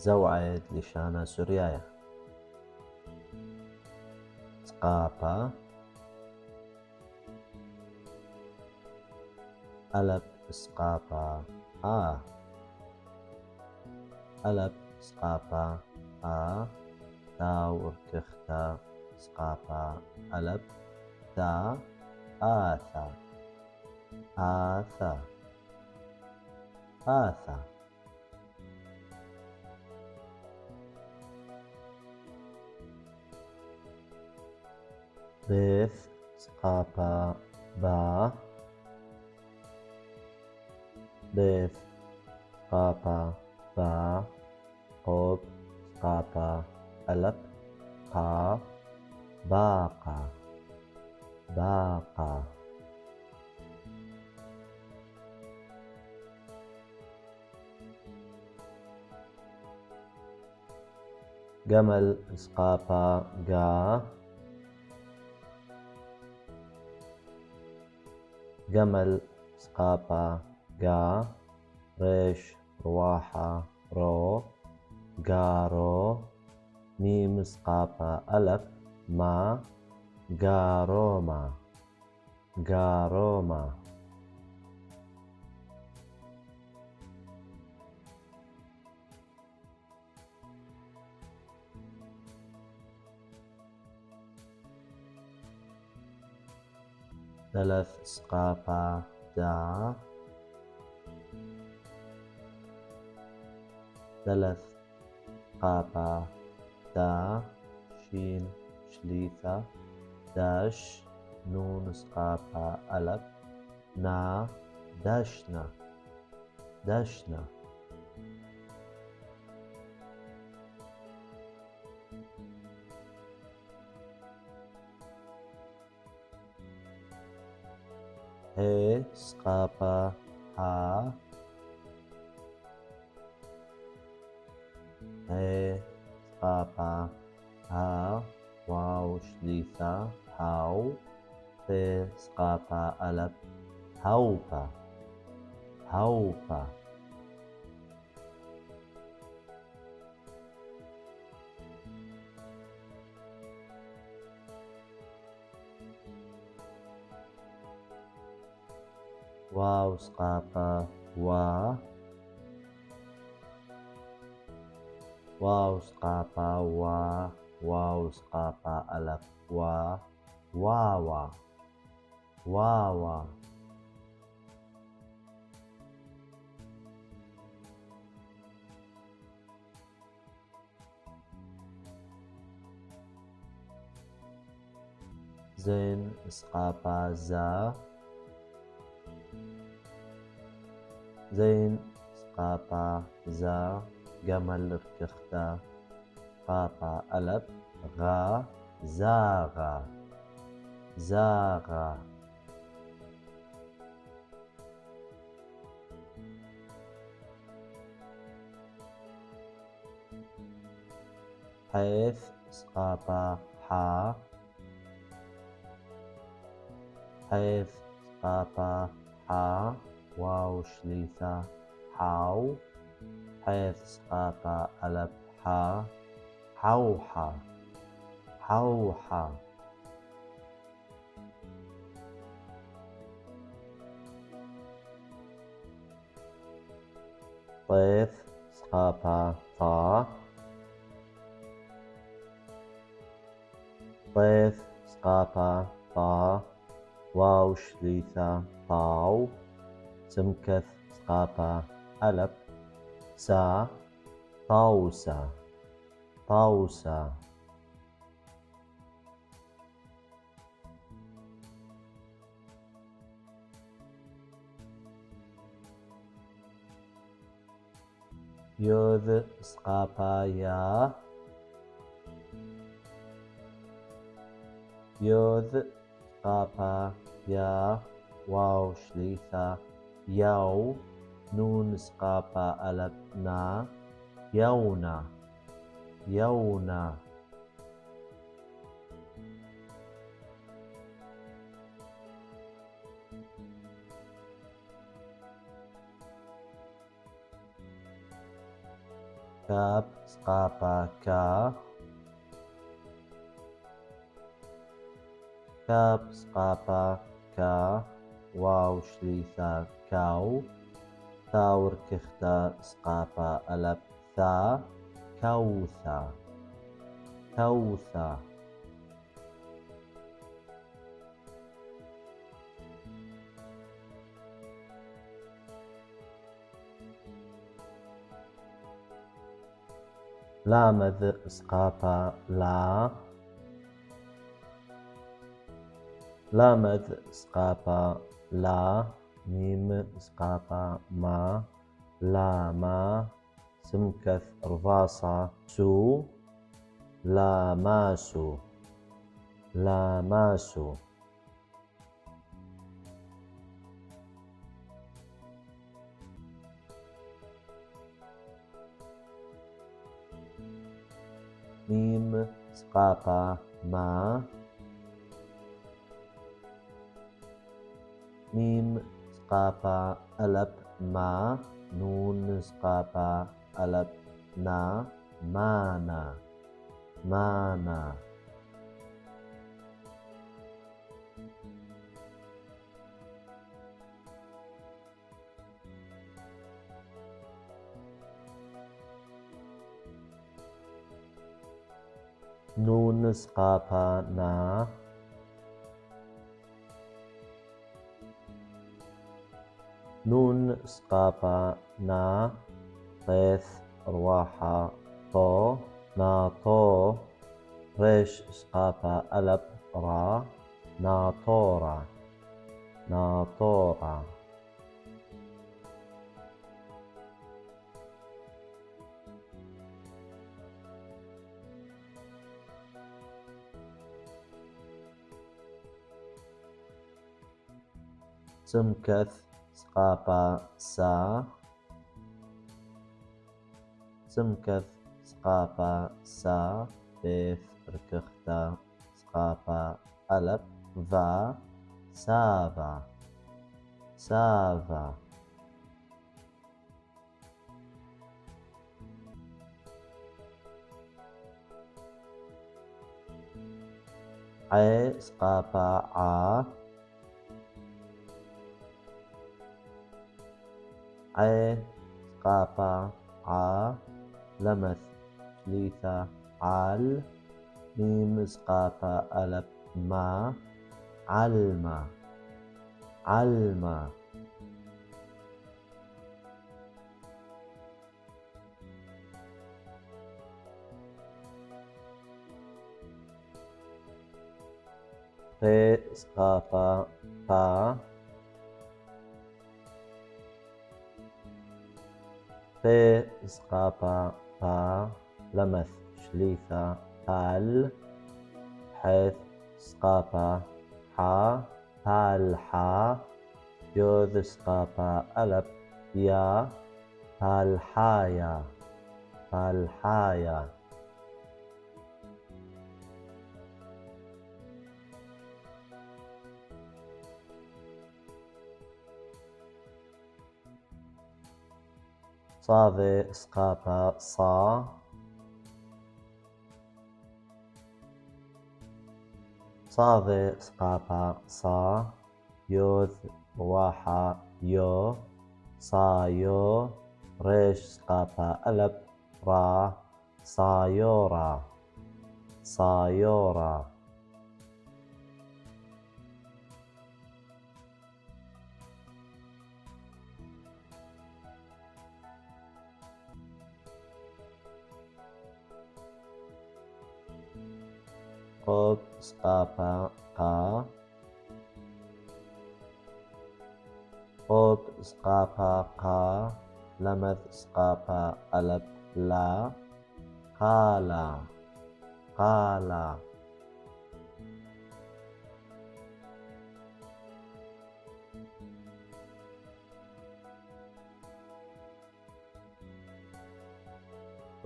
زوعد لشانا سوريايا سقابا ألب سقابا ألب سقابا تاو اركختا سقابا ألب تا آثا آثا آثا بيث سقابا با بيث سقابا با قوب سقابا ألب قا باقا باقا جمل سقابا جا جمل سقابا جا ريش رواحة رو جارو ميم سقابا ألف ما جاروما جاروما ثلاث سقابا دا ثلاث سقابا دا شين شليثة داش نون سقابا ألف نا داشنا داشنا هي سقابا ها هي سقابا ها واو شليثة هاو في سقابا ألف هوبا هوبا واو سقابا وا واو سقابا وا واو سقابا ألف وا واوا واوا زين سقابا زا زين سقابا زا جمل ركختا سقابا ألف غا زاغا زاغا حيث سقابا حا حيث سقابا حا واو شليثة حاو حيث سقابا ألف حا حوحا حوحا طيف سقابا طا طيف سقابا طا واو شليثة طاو سمكث سقابا ألف سا طاوسا طاوسا يوذ سقابا يا يوذ سقابا يا واو شليثة ياو نون سقابا ألف نا يونا يونا كاب سقاطة كا كاب سقاطة كا واو شليثة كاو ثاور كختا سقاطة ألب ثا كوثا كوثا لامذ سقاطة لا لامذ سقاطة لا ميم سقاطة ما لا ما سمكث رفاصة سو لا ماسو لا ماسو ميم سقاطة ما ميم سقاطة ألب ما نون سقاطة ألب نا مانا مانا نون سقاطة نا نون سقاطة نا قيث رواحة طو ناطو ريش سقاطة ألب را ناطورة ناطورة سمكث سقاطة سا سمكث سقاطة سا بيف ركختا سقاطة ألب ذا سافا سافا عي سقاطة ع عي سقاطة ع لمث شليثة عال ميم سقاطة ألب ما علما علما في سقاطة فا في سقاطة فا لمث شليثة فال حيث سقاطة حا فالحا يوذ سقاطة ألب يا فالحايا فالحايا صاذ سقاطة صا صاذ سقاطة صا يوذ رواحة يو صايو ريش سقاطة ألب را صايورا صايورا قب سقاطة قا قب سقاطة قا لمث سقاطة ألب لا قالا قالا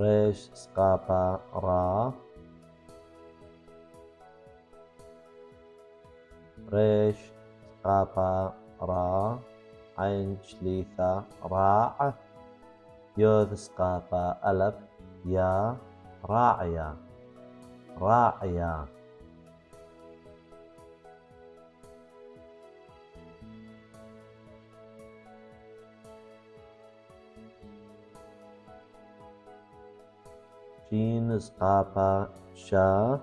ريش سقاطة را ريش سقاطة را عين شليثة راع يوذ سقاطة ألب يا راعية راعية. شين سقافة شا.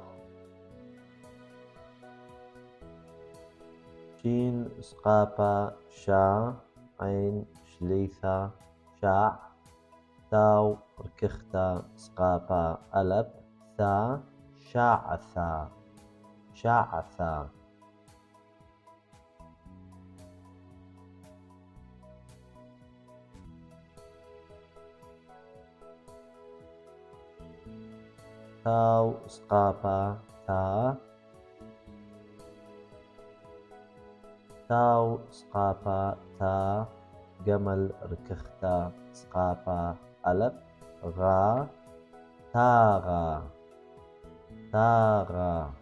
شين سقافة شا. عين شليثة شاع. تاو ركختة سقافة ألب ثا شاعثة شاعثة. تاو سقافة تا. تاو سقافة تا. جمل ركختة سقافة ألب غا تاغا تاغا.